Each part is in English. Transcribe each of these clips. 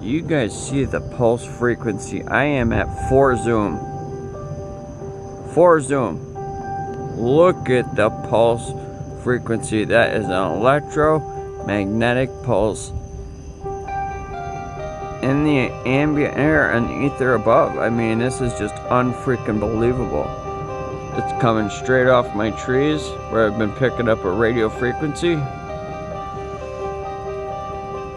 You guys see the pulse frequency? I am at 4 zoom. 4 zoom. Look at the pulse frequency. That is an electromagnetic pulse in the ambient air and the ether above. I mean, this is just unfreaking believable. It's coming straight off my trees where I've been picking up a radio frequency.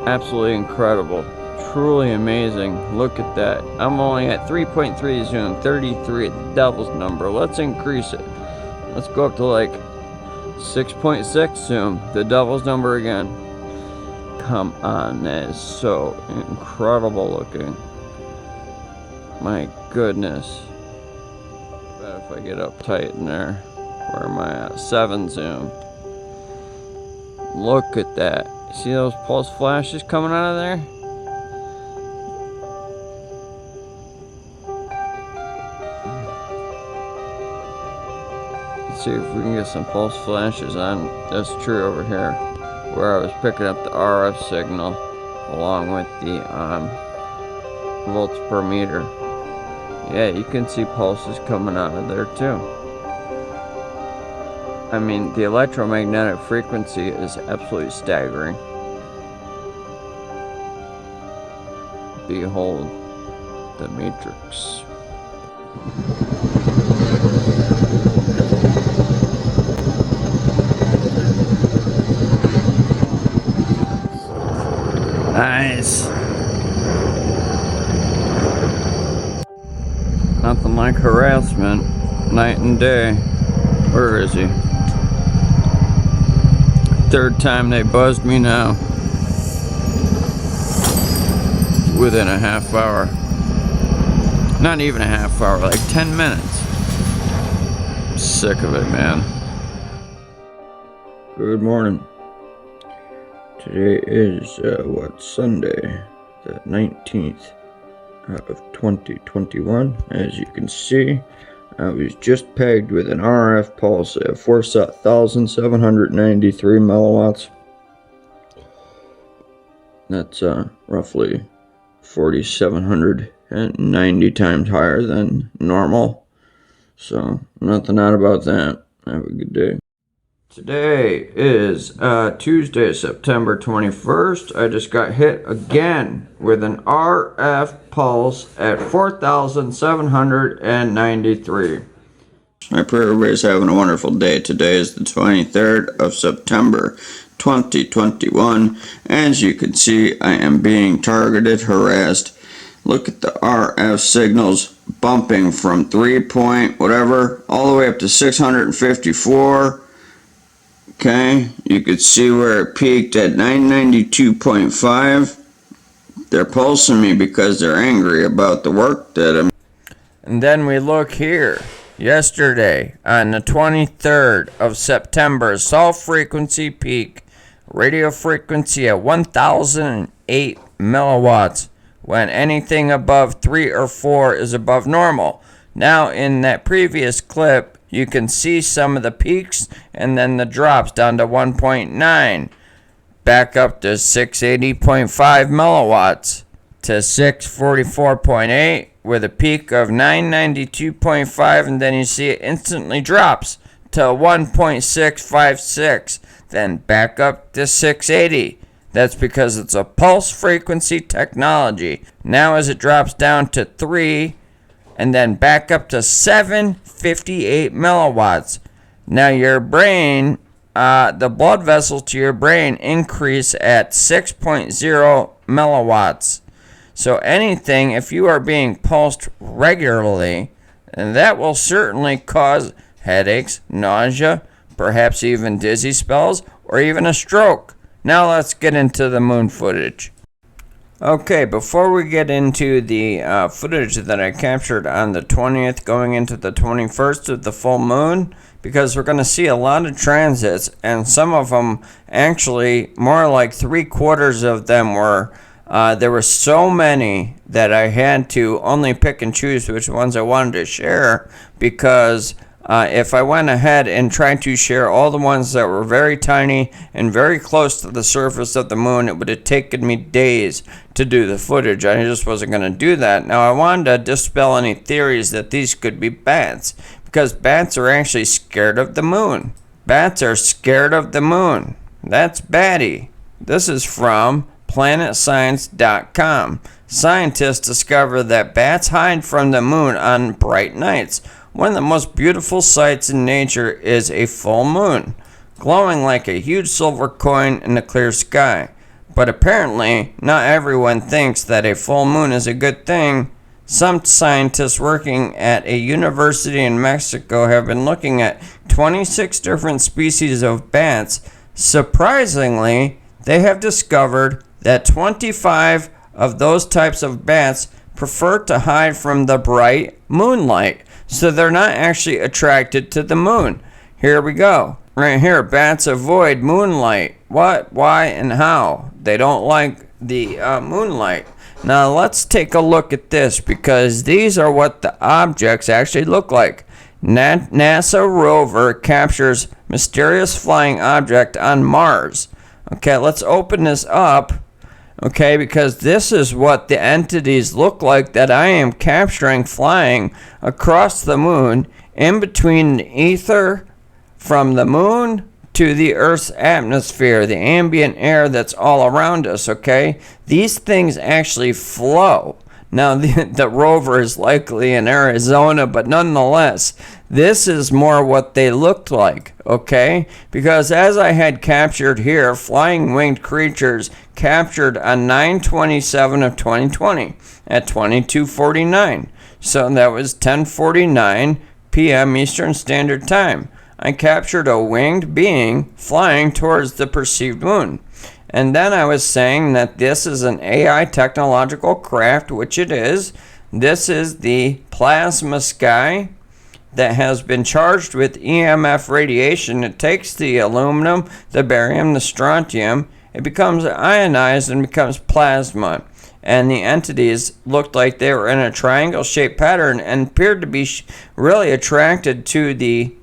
Absolutely incredible. Truly amazing. Look at that. I'm only at 3.3 zoom, 33 at the devil's number. Let's increase it. Let's go up to like 6.6 zoom, the devil's number again. Come on, that is so incredible looking. My goodness. But if I get up tight in there, where am I at? 7 zoom. Look at that. See those pulse flashes coming out of there? Let's see if we can get some pulse flashes on this tree over here, where I was picking up the RF signal along with the volts per meter. Yeah, you can see pulses coming out of there too. I mean, the electromagnetic frequency is absolutely staggering. Behold the matrix. Nice. Nothing like harassment, night and day. Where is he? Third time they buzzed me now. Within a half hour. Not even a half hour, like 10 minutes. I'm sick of it, man. Good morning. Today is, Sunday, the 19th of 2021. As you can see, I was just pegged with an RF pulse at 4,793 milliwatts. That's, roughly 4,790 times higher than normal. So, nothing odd about that. Have a good day. Today is Tuesday, September 21st. I just got hit again with an RF pulse at 4,793. I pray everybody's having a wonderful day. Today is the 23rd of September, 2021. As you can see, I am being targeted, harassed. Look at the RF signals bumping from 3 point whatever all the way up to 654. Okay, you could see where it peaked at 992.5. They're pulsing me because they're angry about the work that I'm. And then we look here. Yesterday, on the 23rd of September, saw frequency peak, radio frequency at 1,008 milliwatts, when anything above 3 or 4 is above normal. Now, in that previous clip, you can see some of the peaks and then the drops down to 1.9, back up to 680.5 milliwatts to 644.8 with a peak of 992.5, and then you see it instantly drops to 1.656, then back up to 680. That's because it's a pulse frequency technology. Now as it drops down to 3, and then back up to 758 milliwatts. Now your brain, the blood vessels to your brain increase at 6.0 milliwatts. So anything, if you are being pulsed regularly, that will certainly cause headaches, nausea, perhaps even dizzy spells, or even a stroke. Now let's get into the moon footage. Okay, before we get into the footage that I captured on the 20th going into the 21st of the full moon, because we're going to see a lot of transits, and some of them actually, more like 3/4 of them were, there were so many that I had to only pick and choose which ones I wanted to share, because If I went ahead and tried to share all the ones that were very tiny and very close to the surface of the moon, it would have taken me days to do the footage. I just wasn't going to do that. Now, I wanted to dispel any theories that these could be bats, because bats are actually scared of the moon. Bats are scared of the moon. That's batty. This is from planetscience.com. Scientists discover that bats hide from the moon on bright nights. One of the most beautiful sights in nature is a full moon, glowing like a huge silver coin in the clear sky. But apparently, not everyone thinks that a full moon is a good thing. Some scientists working at a university in Mexico have been looking at 26 different species of bats. Surprisingly, they have discovered that 25 of those types of bats prefer to hide from the bright moonlight. So they're not actually attracted to the moon. Here we go. Right here, bats avoid moonlight. What, why, and how? They don't like the moonlight. Now let's take a look at this, because these are what the objects actually look like. NASA rover captures mysterious flying object on Mars. Okay, let's open this up. Okay, because this is what the entities look like that I am capturing flying across the moon, in between the ether from the moon to the Earth's atmosphere, the ambient air that's all around us, okay? These things actually flow. Now, the rover is likely in Arizona, but nonetheless, this is more what they looked like, okay? Because as I had captured here, flying winged creatures captured on 9/27 of 2020 at 22:49. So that was 10:49 p.m. Eastern Standard Time. I captured a winged being flying towards the perceived moon. And then I was saying that this is an AI technological craft, which it is. This is the plasma sky that has been charged with EMF radiation. It takes the aluminum, the barium, the strontium. It becomes ionized and becomes plasma. And the entities looked like they were in a triangle-shaped pattern and appeared to be really attracted to the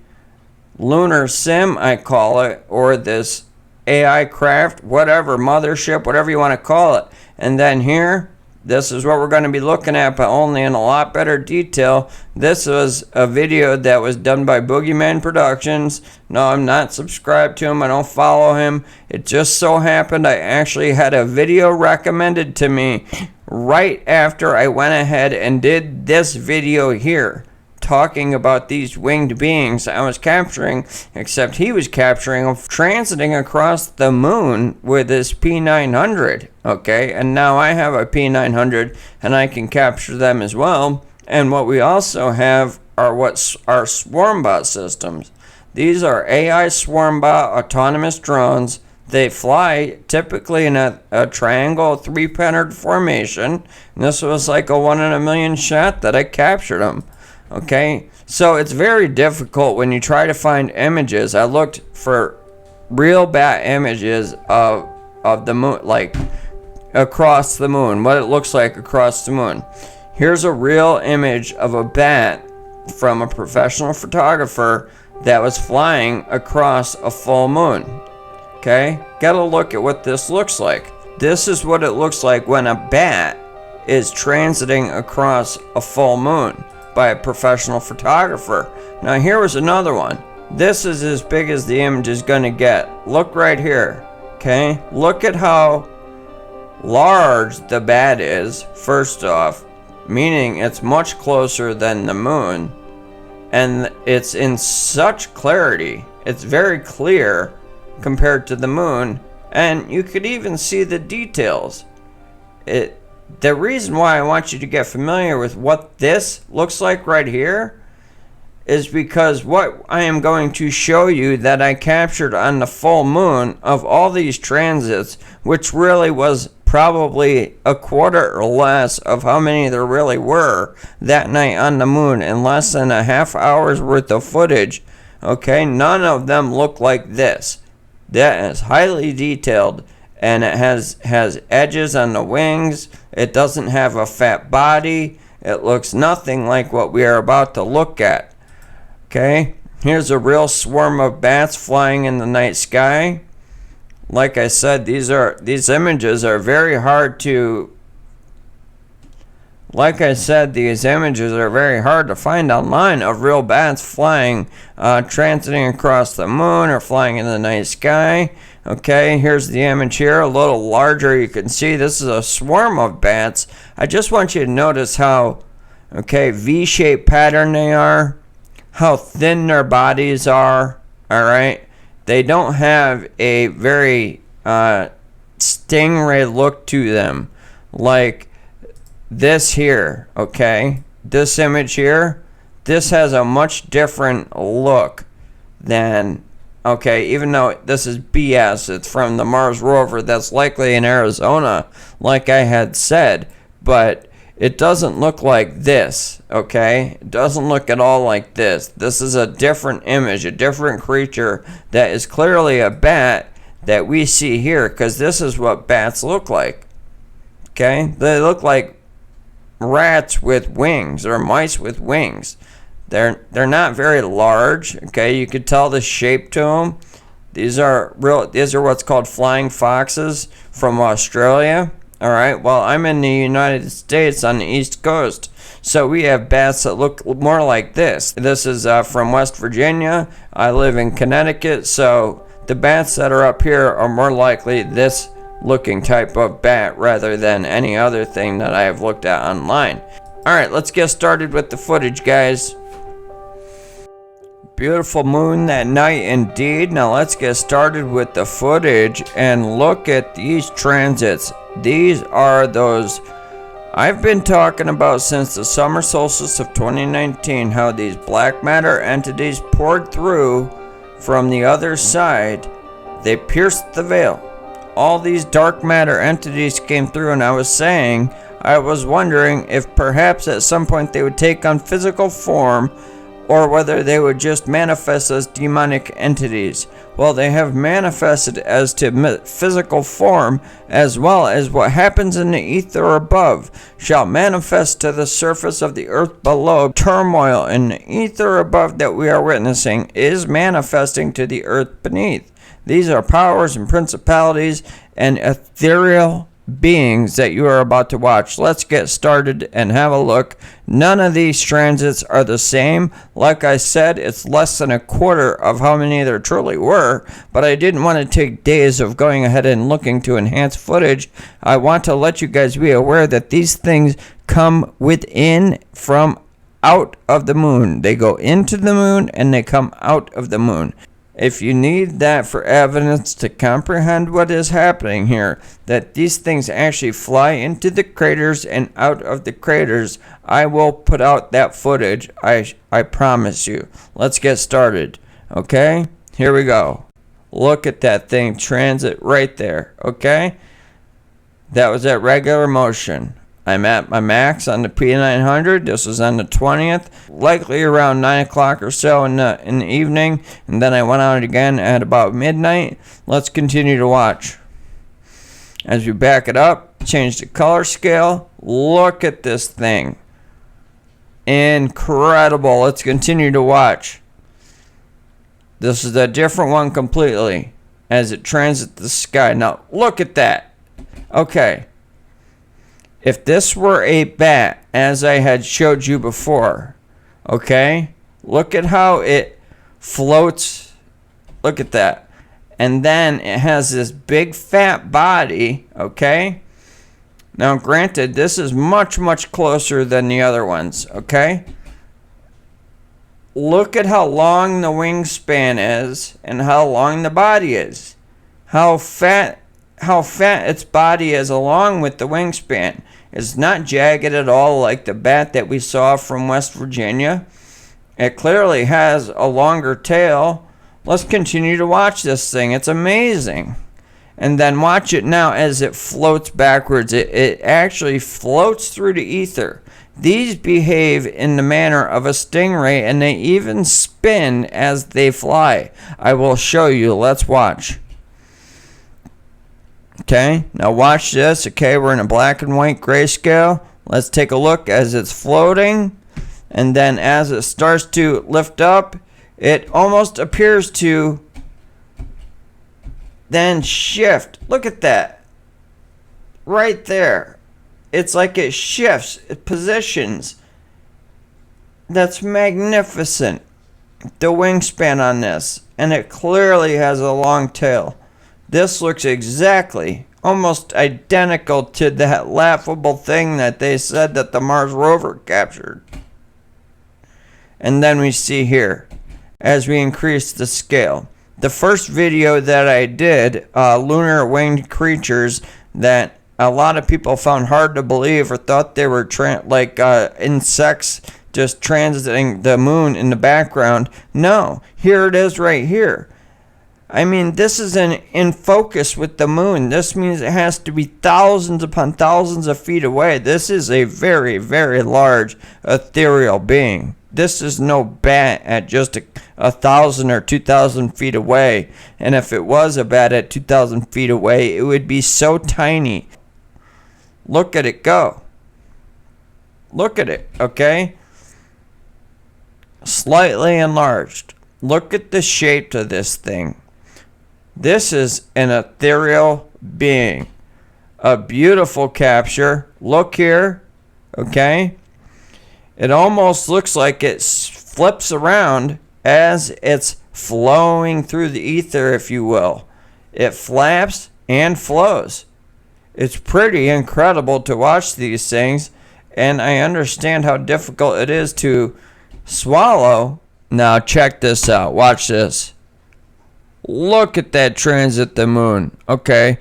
lunar sim, I call it, or this AI craft, whatever, mothership, whatever you want to call it. And then here, this is what we're going to be looking at, but only in a lot better detail. This was a video that was done by Boogeyman Productions. No, I'm not subscribed to him. I don't follow him. It just so happened I actually had a video recommended to me right after I went ahead and did this video here, talking about these winged beings I was capturing, except he was capturing them transiting across the moon with his P900, okay? And now I have a P900 and I can capture them as well. And what we also have are what are swarmbot systems. These are AI swarmbot autonomous drones. They fly typically in a triangle three-patterned formation. And this was like a 1 in a million shot that I captured them. Okay, so it's very difficult when you try to find images. I looked for real bat images of the moon, like across the moon, what it looks like across the moon. Here's a real image of a bat from a professional photographer that was flying across a full moon. Okay, gotta look at what this looks like. This is what it looks like when a bat is transiting across a full moon by a professional photographer. Now here was another one. This is as big as the image is going to get. Look right here. Okay, look at how large the bat is, first off, meaning it's much closer than the moon, and it's in such clarity. It's very clear compared to the moon, and you could even see the details. The reason why I want you to get familiar with what this looks like right here is because what I am going to show you that I captured on the full moon of all these transits, which really was probably a quarter or less of how many there really were that night on the moon in less than a half hour's worth of footage. Okay, none of them look like this. That is highly detailed, and it has edges on the wings. It doesn't have a fat body. It looks nothing like what we are about to look at. Okay, here's a real swarm of bats flying in the night sky. Like I said, these images are very hard to find online of real bats flying, transiting across the moon or flying in the night sky. Okay, here's the image here, a little larger. You can see this is a swarm of bats. I just want you to notice how, okay, V-shaped pattern they are, how thin their bodies are, all right? They don't have a very stingray look to them like this here, okay? This image here, this has a much different look than, okay, even though this is BS, it's from the Mars rover that's likely in Arizona, like I had said, but it doesn't look like this, okay? It doesn't look at all like this. This is a different image, a different creature that is clearly a bat that we see here, because this is what bats look like, okay? They look like rats with wings or mice with wings. They're not very large, okay? You could tell the shape to them. These are what's called flying foxes from Australia. All right, well, I'm in the United States on the East Coast, so we have bats that look more like this. This is from West Virginia. I live in Connecticut, so the bats that are up here are more likely this looking type of bat rather than any other thing that I have looked at online. All right, let's get started with the footage, guys. Beautiful moon that night indeed. Now let's get started with the footage and look at these transits. These are those I've been talking about since the summer solstice of 2019, how these black matter entities poured through from the other side. They pierced the veil. All these dark matter entities came through, and I was wondering if perhaps at some point they would take on physical form, or whether they would just manifest as demonic entities. Well, they have manifested as to physical form, as well as what happens in the ether above shall manifest to the surface of the earth below. Turmoil in the ether above that we are witnessing is manifesting to the earth beneath. These are powers and principalities and ethereal beings that you are about to watch. Let's get started and have a look. None of these transits are the same. Like I said, it's less than a quarter of how many there truly were, but I didn't want to take days of going ahead and looking to enhance footage. I want to let you guys be aware that these things come within from out of the moon. They go into the moon and they come out of the moon. If you need that for evidence to comprehend what is happening here, that these things actually fly into the craters and out of the craters, I will put out that footage. I promise you. Let's get started. Okay? Here we go. Look at that thing transit right there. Okay? That was at regular motion. I'm at my max on the P900. This was on the 20th, likely around 9 o'clock or so in the evening, and then I went out again at about midnight. Let's continue to watch. As we back it up, change the color scale. Look at this thing. Incredible. Let's continue to watch. This is a different one completely as it transits the sky. Now, look at that. Okay. If this were a bat, as I had showed you before, okay, look at how it floats. Look at that. And then it has this big fat body, okay? Now, granted, this is much, much closer than the other ones, okay? Look at how long the wingspan is and how long the body is. How fat its body is along with the wingspan. It's not jagged at all like the bat that we saw from West Virginia. It clearly has a longer tail. Let's continue to watch this thing. It's amazing. And then watch it now as it floats backwards. It actually floats through the ether. These behave in the manner of a stingray, and they even spin as they fly. I will show you. Let's watch. Okay, now watch this. Okay, we're in a black and white grayscale. Let's take a look as it's floating. And then as it starts to lift up, it almost appears to then shift. Look at that. Right there. It's like it shifts, it positions. That's magnificent. The wingspan on this. And it clearly has a long tail. This looks exactly, almost identical to that laughable thing that they said that the Mars rover captured. And then we see here, as we increase the scale. The first video that I did, lunar winged creatures that a lot of people found hard to believe or thought they were insects just transiting the moon in the background. No, here it is right here. I mean, this is in focus with the moon. This means it has to be thousands upon thousands of feet away. This is a very, very large ethereal being. This is no bat at just 1,000 or 2,000 feet away. And if it was a bat at 2,000 feet away, it would be so tiny. Look at it go. Look at it, okay? Slightly enlarged. Look at the shape of this thing. This is an ethereal being. A beautiful capture. Look here, okay? It almost looks like it flips around as it's flowing through the ether, if you will. It flaps and flows. It's pretty incredible to watch these things, and I understand how difficult it is to swallow. Now check this out. Watch this. Look at that transit the moon. Okay.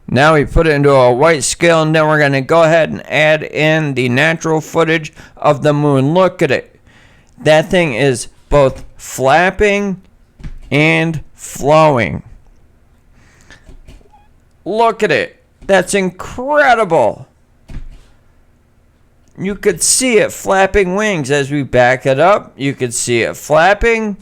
Now we put it into a white scale, and then we're going to go ahead and add in the natural footage of the moon. Look at it. That thing is both flapping and flowing. Look at it. That's incredible. You could see it flapping wings as we back it up. You could see it flapping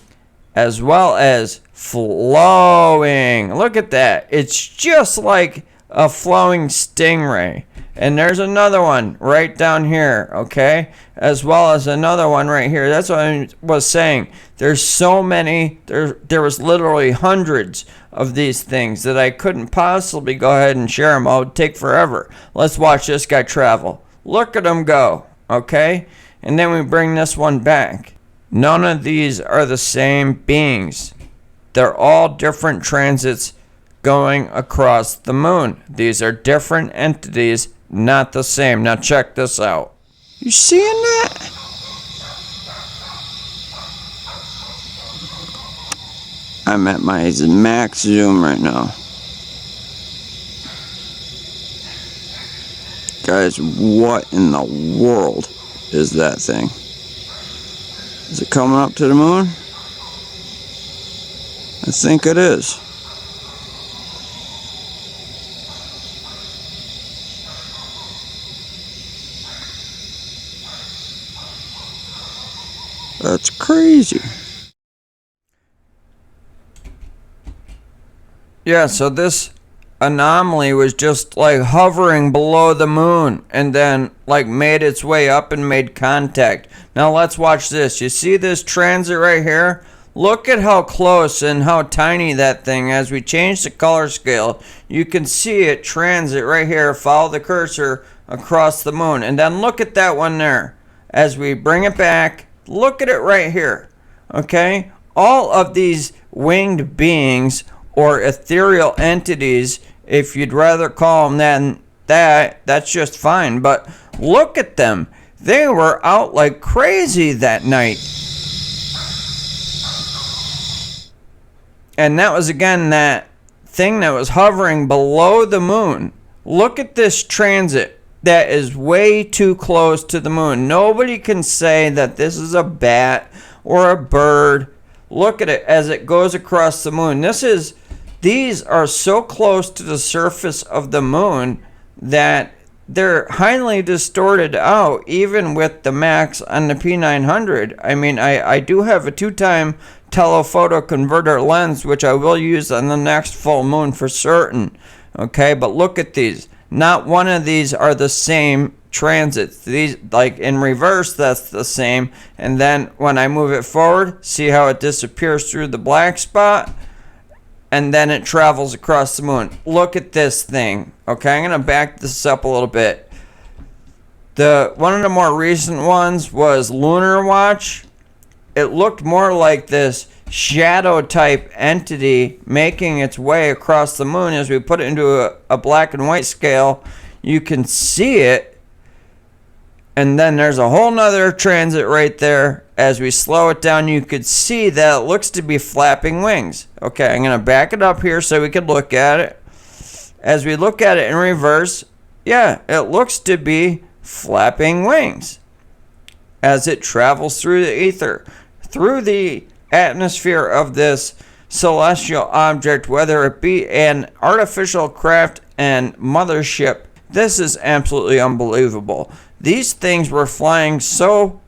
as well as flowing. Look at that. It's just like a flowing stingray. And there's another one right down here, okay? As well as another one right here. That's what I was saying. There's so many. There was literally hundreds of these things that I couldn't possibly go ahead and share them. It would take forever. Let's watch this guy travel. Look at him go, okay? And then we bring this one back. None of these are the same beings. They're all different transits going across the moon. These are different entities, not the same. Now check this out. You seeing that? I'm at my max zoom right now. Guys, what in the world is that thing? Is it coming up to the moon? I think it is. That's crazy. Yeah, so this anomaly was just like hovering below the moon and then like made its way up and made contact. Now let's watch this. You see this transit right here? Look at how close and how tiny that thing. As we change the color scale, you can see it transit right here. Follow the cursor across the moon. And then look at that one there. As we bring it back, look at it right here. Okay? All of these winged beings or ethereal entities, if you'd rather call them that's just fine. But look at them. They were out like crazy that night. And that was again that thing that was hovering below the moon. Look at this transit that is way too close to the moon. Nobody can say that this is a bat or a bird. Look at it as it goes across the moon. These are so close to the surface of the moon that they're highly distorted out, even with the max on the P900. I mean, I do have a 2-time telephoto converter lens, which I will use on the next full moon for certain. Okay, but look at these. Not one of these are the same transits. These, like in reverse, that's the same. And then when I move it forward, see how it disappears through the black spot? And then it travels across the moon. Look at this thing. Okay, I'm going to back this up a little bit. One of the more recent ones was Lunar Watch. It looked more like this shadow type entity making its way across the moon. As we put it into a black and white scale, you can see it. And then there's a whole nother transit right there. As we slow it down, you could see that it looks to be flapping wings. Okay, I'm going to back it up here so we can look at it. As we look at it in reverse, yeah, it looks to be flapping wings as it travels through the ether, through the atmosphere of this celestial object, whether it be an artificial craft and mothership. This is absolutely unbelievable. These things were flying so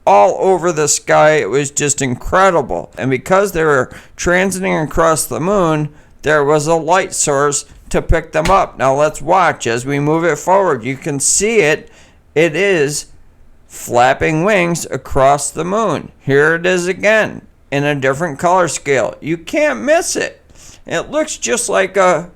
all over the sky, it was just incredible. And because they were transiting across the moon, there was a light source to pick them up. Now let's watch as we move it forward. You can see it. It is flapping wings across the moon. Here it is again in a different color scale. You can't miss it. It looks just like a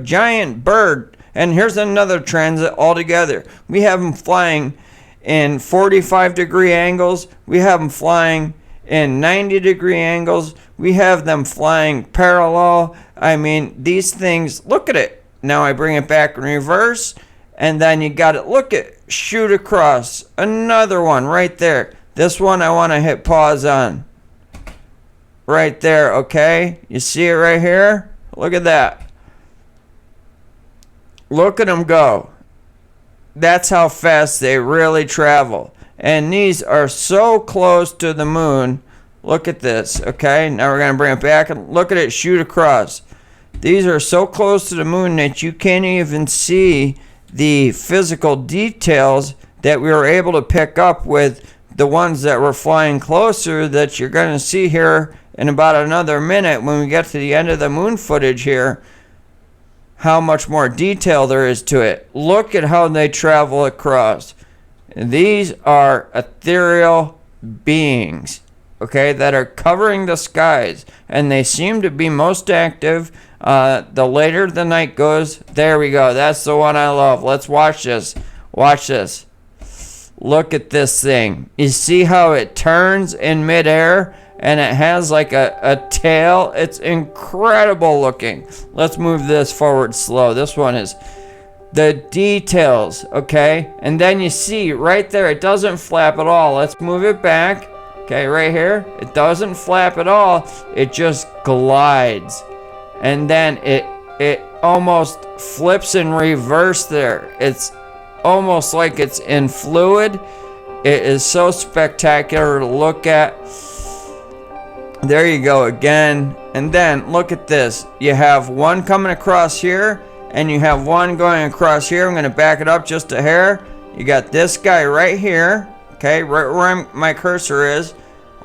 giant bird. And here's another transit altogether. We have them flying in 45-degree angles. We have them flying in 90-degree angles. We have them flying parallel. I mean, these things, look at it. Now I bring it back in reverse, and then you got it. Look at, shoot across. Another one right there. This one I want to hit pause on. Right there, okay? You see it right here? Look at that. Look at them go. That's how fast they really travel. And these are so close to the moon. Look at this, okay? Now we're going to bring it back and look at it shoot across. These are so close to the moon that you can't even see the physical details that we were able to pick up with the ones that were flying closer, that you're going to see here in about another minute when we get to the end of the moon footage here. How much more detail there is to it. Look at how they travel across. These are ethereal beings, okay, that are covering the skies, and they seem to be most active the later the night goes. There we go. That's the one I love. Let's watch this. Watch this. Look at this thing. You see how it turns in midair? And it has like a tail. It's incredible looking. Let's move this forward slow. This one is the details, okay? And then you see right there, it doesn't flap at all. Let's move it back. Okay, right here. It doesn't flap at all. It just glides. And then it almost flips in reverse there. It's almost like it's in fluid. It is so spectacular to look at. There you go again. And then look at this. You have one coming across here, and you have one going across here. I'm going to back it up just a hair. You got this guy right here, okay, right where my cursor is.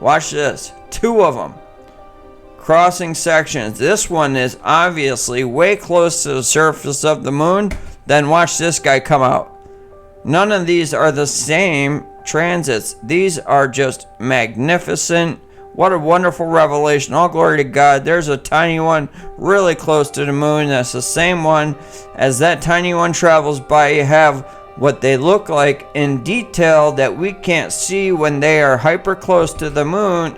Watch this. Two of them crossing sections. This one is obviously way close to the surface of the moon. Then watch this guy come out. None of these are the same transits. These are just magnificent. What a wonderful revelation. All glory to God. There's a tiny one really close to the moon. That's the same one. As that tiny one travels by, you have what they look like in detail that we can't see when they are hyper close to the moon.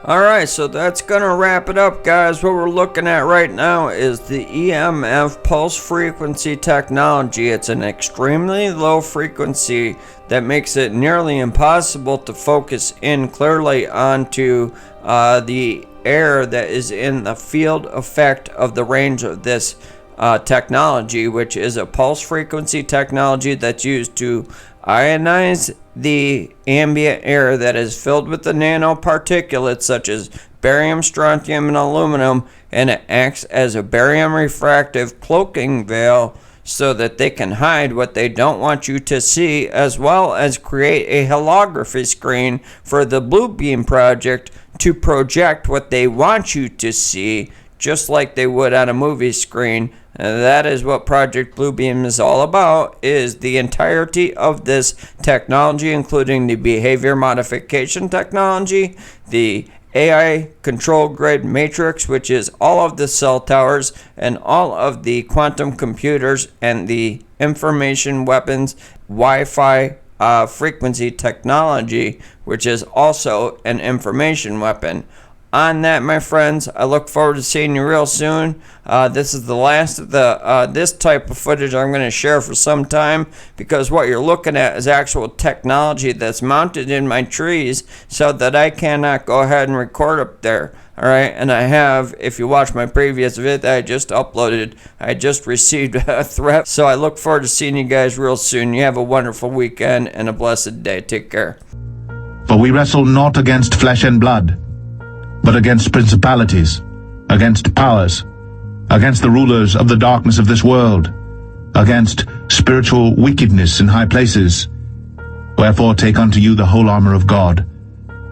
Alright, so that's going to wrap it up, guys. What we're looking at right now is the EMF pulse frequency technology. It's an extremely low frequency that makes it nearly impossible to focus in clearly onto the air that is in the field effect of the range of this technology, which is a pulse frequency technology that's used to ionize the ambient air that is filled with the nanoparticulates such as barium, strontium, and aluminum, and it acts as a barium refractive cloaking veil so that they can hide what they don't want you to see, as well as create a holography screen for the Blue Beam project to project what they want you to see, just like they would on a movie screen. That is what Project Bluebeam is all about, is the entirety of this technology, including the behavior modification technology, the AI control grid matrix, which is all of the cell towers and all of the quantum computers and the information weapons, Wi-Fi frequency technology, which is also an information weapon. On that, my friends, I look forward to seeing you real soon. This is the last of this type of footage I'm going to share for some time, because what you're looking at is actual technology that's mounted in my trees so that I cannot go ahead and record up there. Alright, and I have, if you watch my previous vid that I just uploaded, I just received a threat. So I look forward to seeing you guys real soon. You have a wonderful weekend and a blessed day. Take care. For we wrestle not against flesh and blood, but against principalities, against powers, against the rulers of the darkness of this world, against spiritual wickedness in high places. Wherefore take unto you the whole armor of God,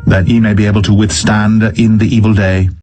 that ye may be able to withstand in the evil day,